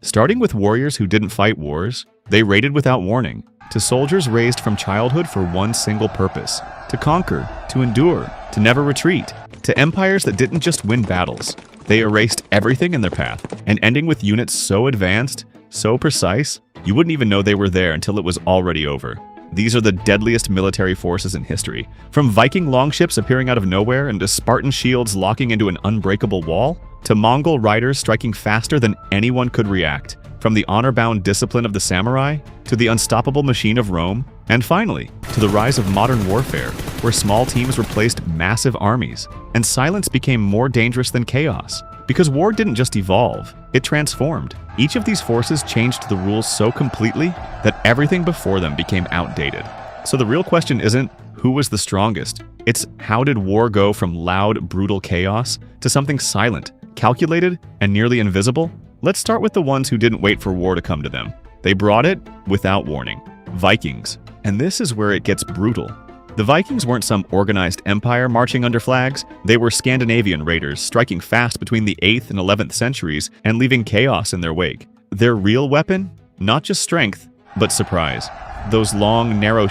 Starting with warriors who didn't fight wars, they raided without warning, to soldiers raised from childhood for one single purpose: to conquer, to endure, to never retreat, to empires that didn't just win battles. They erased everything in their path, and ending with units so advanced, so precise, you wouldn't even know they were there until it was already over. These are the deadliest military forces in history. From Viking longships appearing out of nowhere and to Spartan shields locking into an unbreakable wall, to Mongol riders striking faster than anyone could react. From the honor-bound discipline of the samurai, to the unstoppable machine of Rome, and finally, to the rise of modern warfare, where small teams replaced massive armies, and silence became more dangerous than chaos. Because war didn't just evolve, it transformed. Each of these forces changed the rules so completely that everything before them became outdated. So the real question isn't who was the strongest, it's how did war go from loud, brutal chaos to something silent, calculated, and nearly invisible? Let's start with the ones who didn't wait for war to come to them. They brought it without warning. Vikings. And this is where it gets brutal. The Vikings weren't some organized empire marching under flags. They were Scandinavian raiders striking fast between the 8th and 11th centuries and leaving chaos in their wake. Their real weapon? Not just strength, but surprise. Those long, narrow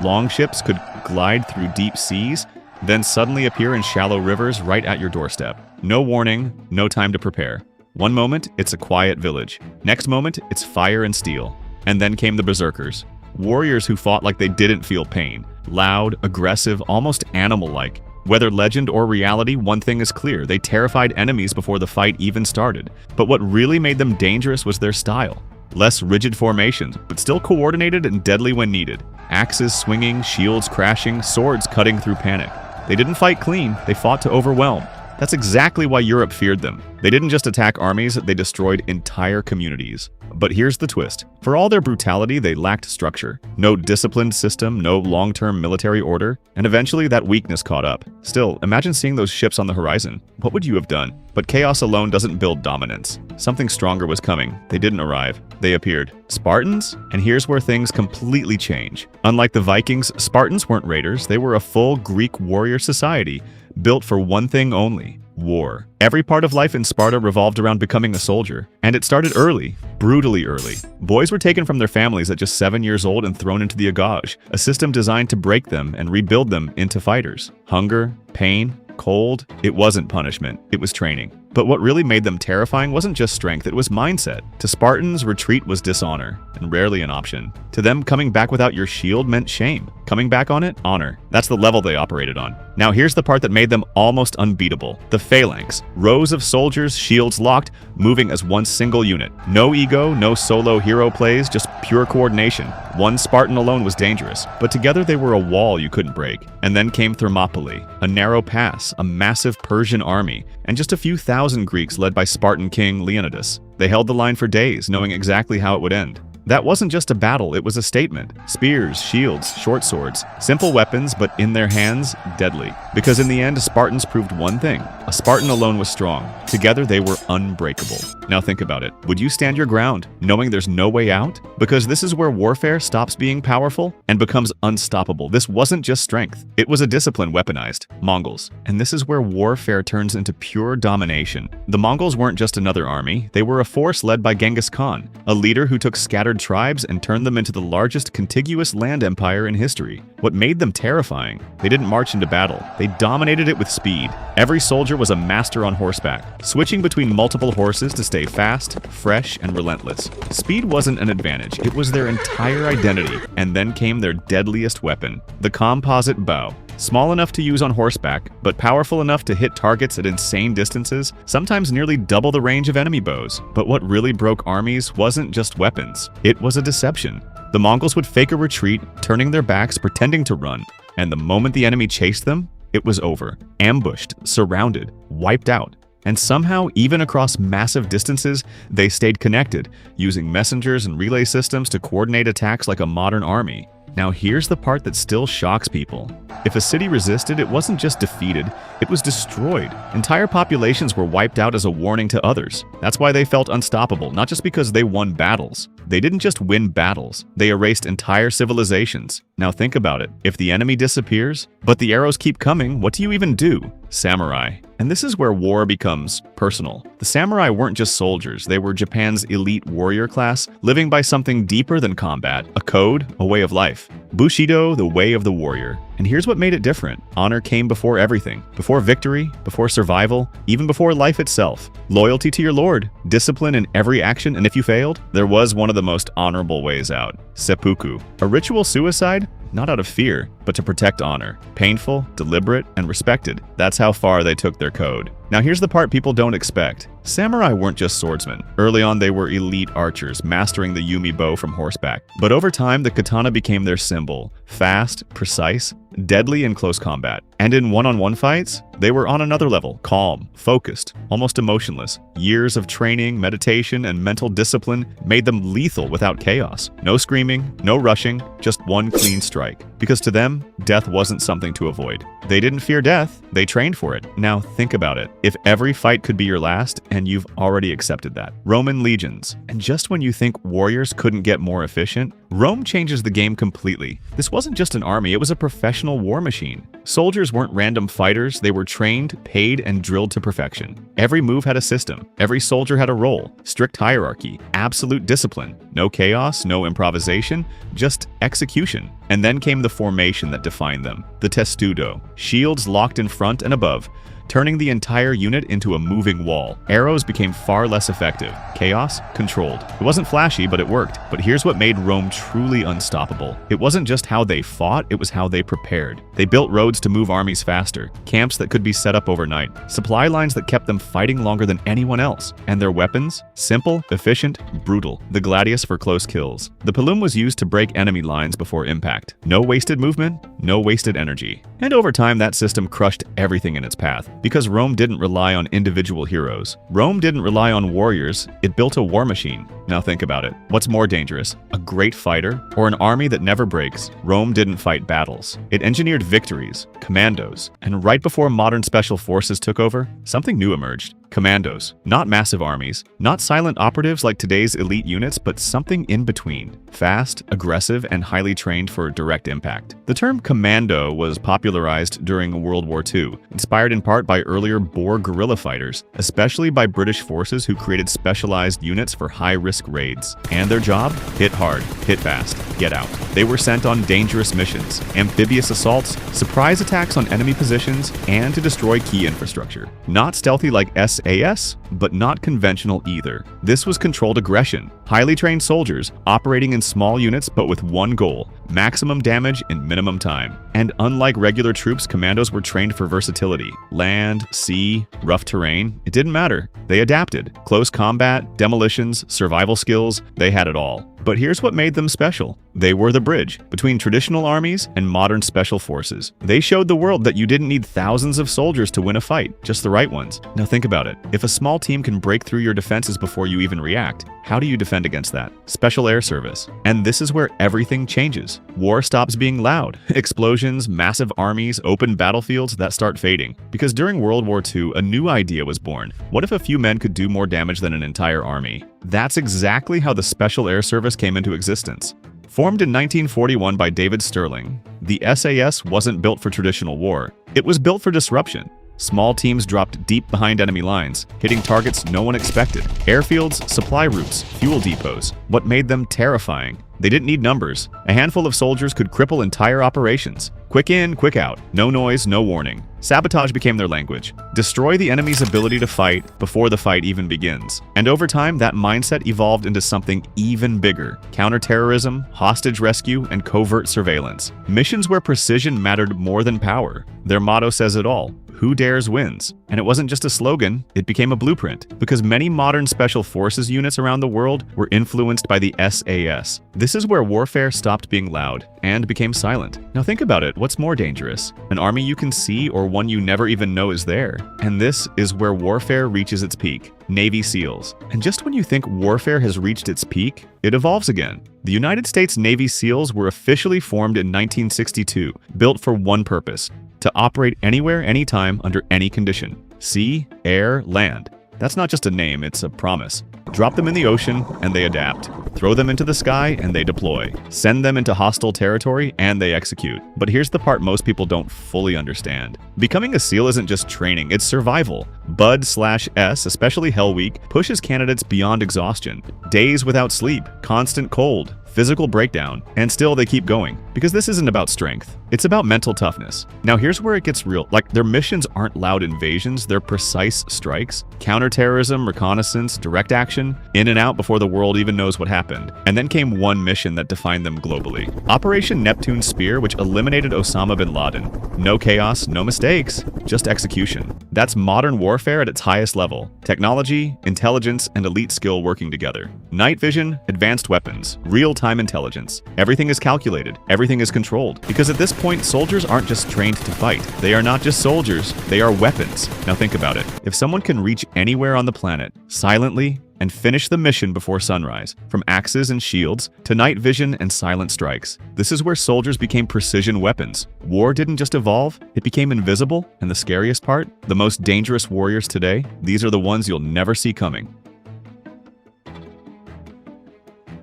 longships could glide through deep seas, then suddenly appear in shallow rivers right at your doorstep. No warning, no time to prepare. One moment, it's a quiet village. Next moment, it's fire and steel. And then came the berserkers. Warriors who fought like they didn't feel pain. Loud, aggressive, almost animal-like. Whether legend or reality, one thing is clear: they terrified enemies before the fight even started. But what really made them dangerous was their style. Less rigid formations, but still coordinated and deadly when needed. Axes swinging, shields crashing, swords cutting through panic. They didn't fight clean, they fought to overwhelm. That's exactly why Europe feared them. They didn't just attack armies, they destroyed entire communities. But here's the twist. For all their brutality, they lacked structure. No disciplined system, no long-term military order, and eventually that weakness caught up. Still, imagine seeing those ships on the horizon. What would you have done? But chaos alone doesn't build dominance. Something stronger was coming. They didn't arrive. They appeared. Spartans? And here's where things completely change. Unlike the Vikings, Spartans weren't raiders. They were a full Greek warrior society, built for one thing only: war. Every part of life in Sparta revolved around becoming a soldier, and it started early, brutally early. Boys were taken from their families at just 7 years old and thrown into the agoge, a system designed to break them and rebuild them into fighters. Hunger, pain, cold, it wasn't punishment, it was training. But what really made them terrifying wasn't just strength, it was mindset. To Spartans, retreat was dishonor, and rarely an option. To them, coming back without your shield meant shame. Coming back on it, honor. That's the level they operated on. Now here's the part that made them almost unbeatable. The Phalanx. Rows of soldiers, shields locked, moving as one single unit. No ego, no solo hero plays, just pure coordination. One Spartan alone was dangerous, but together they were a wall you couldn't break. And then came Thermopylae, a narrow pass, a massive Persian army, and just a few thousand Greeks led by Spartan king Leonidas. They held the line for days, knowing exactly how it would end. That wasn't just a battle, it was a statement. Spears, shields, short swords, simple weapons, but in their hands, deadly. Because in the end, Spartans proved one thing: a Spartan alone was strong. Together, they were unbreakable. Now think about it. Would you stand your ground, knowing there's no way out? Because this is where warfare stops being powerful and becomes unstoppable. This wasn't just strength. It was a discipline weaponized. Mongols. And this is where warfare turns into pure domination. The Mongols weren't just another army. They were a force led by Genghis Khan, a leader who took scattered tribes and turned them into the largest contiguous land empire in history. What made them terrifying? They didn't march into battle. They dominated it with speed. Every soldier was a master on horseback, switching between multiple horses to stay fast, fresh, and relentless. Speed wasn't an advantage, it was their entire identity. And then came their deadliest weapon, the composite bow. Small enough to use on horseback, but powerful enough to hit targets at insane distances, sometimes nearly double the range of enemy bows. But what really broke armies wasn't just weapons, it was a deception. The Mongols would fake a retreat, turning their backs, pretending to run. And the moment the enemy chased them, it was over. Ambushed, surrounded, wiped out. And somehow, even across massive distances, they stayed connected, using messengers and relay systems to coordinate attacks like a modern army. Now here's the part that still shocks people. If a city resisted, it wasn't just defeated, it was destroyed. Entire populations were wiped out as a warning to others. That's why they felt unstoppable, not just because they won battles, They didn't just win battles, they erased entire civilizations. Now think about it. If the enemy disappears, but the arrows keep coming, what do you even do? Samurai. And this is where war becomes personal. The samurai weren't just soldiers, they were Japan's elite warrior class, living by something deeper than combat, a code, a way of life. Bushido, the way of the warrior. And here's what made it different. Honor came before everything. Before victory, before survival, even before life itself. Loyalty to your lord, discipline in every action, and if you failed, there was one of the most honorable ways out. Seppuku. A ritual suicide? Not out of fear, but to protect honor. Painful, deliberate, and respected. That's how far they took their code. Now here's the part people don't expect. Samurai weren't just swordsmen. Early on, they were elite archers, mastering the Yumi bow from horseback. But over time, the katana became their symbol. Fast, precise, deadly in close combat. And in one-on-one fights, they were on another level, calm, focused, almost emotionless. Years of training, meditation, and mental discipline made them lethal without chaos. No screaming, no rushing, just one clean strike. Because to them, death wasn't something to avoid. They didn't fear death, they trained for it. Now think about it. If every fight could be your last, and you've already accepted that. Roman legions. And just when you think warriors couldn't get more efficient, Rome changes the game completely. This wasn't just an army, it was a professional war machine. Soldiers weren't random fighters, they were trained, paid, and drilled to perfection. Every move had a system. Every soldier had a role. Strict hierarchy. Absolute discipline. No chaos, no improvisation, just execution. And then came the formation that defined them. The testudo. Shields locked in front and above, turning the entire unit into a moving wall. Arrows became far less effective. Chaos, controlled. It wasn't flashy, but it worked. But here's what made Rome truly unstoppable. It wasn't just how they fought, it was how they prepared. They built roads to move armies faster, camps that could be set up overnight, supply lines that kept them fighting longer than anyone else. And their weapons? Simple, efficient, brutal. The gladius for close kills. The pilum was used to break enemy lines before impact. No wasted movement, no wasted energy. And over time, that system crushed everything in its path. Because Rome didn't rely on individual heroes. Rome didn't rely on warriors, it built a war machine. Now think about it. What's more dangerous? A great fighter or an army that never breaks? Rome didn't fight battles. It engineered victories, commandos. And right before modern special forces took over, something new emerged. Commandos. Not massive armies, not silent operatives like today's elite units, but something in between. Fast, aggressive, and highly trained for direct impact. The term commando was popularized during World War II, inspired in part by earlier Boer guerrilla fighters, especially by British forces who created specialized units for high-risk raids. And their job? Hit hard, hit fast, get out. They were sent on dangerous missions, amphibious assaults, surprise attacks on enemy positions, and to destroy key infrastructure. Not stealthy like SAS, but not conventional either. This was controlled aggression. Highly trained soldiers operating in small units but with one goal: maximum damage in minimum time. And unlike regular troops, commandos were trained for versatility. Land, sea, rough terrain, it didn't matter. They adapted. Close combat, demolitions, survival skills, they had it all. But here's what made them special. They were the bridge between traditional armies and modern special forces. They showed the world that you didn't need thousands of soldiers to win a fight, just the right ones. Now think about it. If a small team can break through your defenses before you even react, how do you defend against that? Special air service. And this is where everything changes. War stops being loud. Explosions, massive armies, open battlefields that start fading. Because during World War II, a new idea was born. What if a few men could do more damage than an entire army? That's exactly how the Special Air Service came into existence. Formed in 1941 by David Sterling, the SAS wasn't built for traditional war. It was built for disruption. Small teams dropped deep behind enemy lines, hitting targets no one expected. Airfields, supply routes, fuel depots. What made them terrifying? They didn't need numbers. A handful of soldiers could cripple entire operations. Quick in, quick out. No noise, no warning. Sabotage became their language. Destroy the enemy's ability to fight before the fight even begins. And over time, that mindset evolved into something even bigger: counterterrorism, hostage rescue, and covert surveillance. Missions where precision mattered more than power. Their motto says it all: who dares wins. And it wasn't just a slogan, it became a blueprint, because many modern special forces units around the world were influenced by the SAS. This is where warfare stopped being loud and became silent. Now think about it, what's more dangerous? An army you can see or one you never even know is there? And this is where warfare reaches its peak: Navy SEALs. And just when you think warfare has reached its peak, it evolves again. The United States Navy SEALs were officially formed in 1962, built for one purpose: to operate anywhere, anytime, under any condition. Sea, air, land. That's not just a name, it's a promise. Drop them in the ocean, and they adapt. Throw them into the sky and they deploy. Send them into hostile territory and they execute. But here's the part most people don't fully understand. Becoming a SEAL isn't just training, it's survival. Bud/S, especially Hell Week, pushes candidates beyond exhaustion. Days without sleep, constant cold, physical breakdown, and still they keep going. Because this isn't about strength, it's about mental toughness. Now here's where it gets real. Like, their missions aren't loud invasions, they're precise strikes. Counterterrorism, reconnaissance, direct action, in and out before the world even knows what happened. And then came one mission that defined them globally. Operation Neptune Spear, which eliminated Osama bin Laden. No chaos, no mistakes, just execution. That's modern warfare at its highest level. Technology, intelligence, and elite skill working together. Night vision, advanced weapons, real-time intelligence. Everything is calculated, everything is controlled. Because at this point, soldiers aren't just trained to fight. They are not just soldiers, they are weapons. Now think about it. If someone can reach anywhere on the planet, silently, and finish the mission before sunrise, from axes and shields to night vision and silent strikes. This is where soldiers became precision weapons. War didn't just evolve, it became invisible, and the scariest part, the most dangerous warriors today, these are the ones you'll never see coming.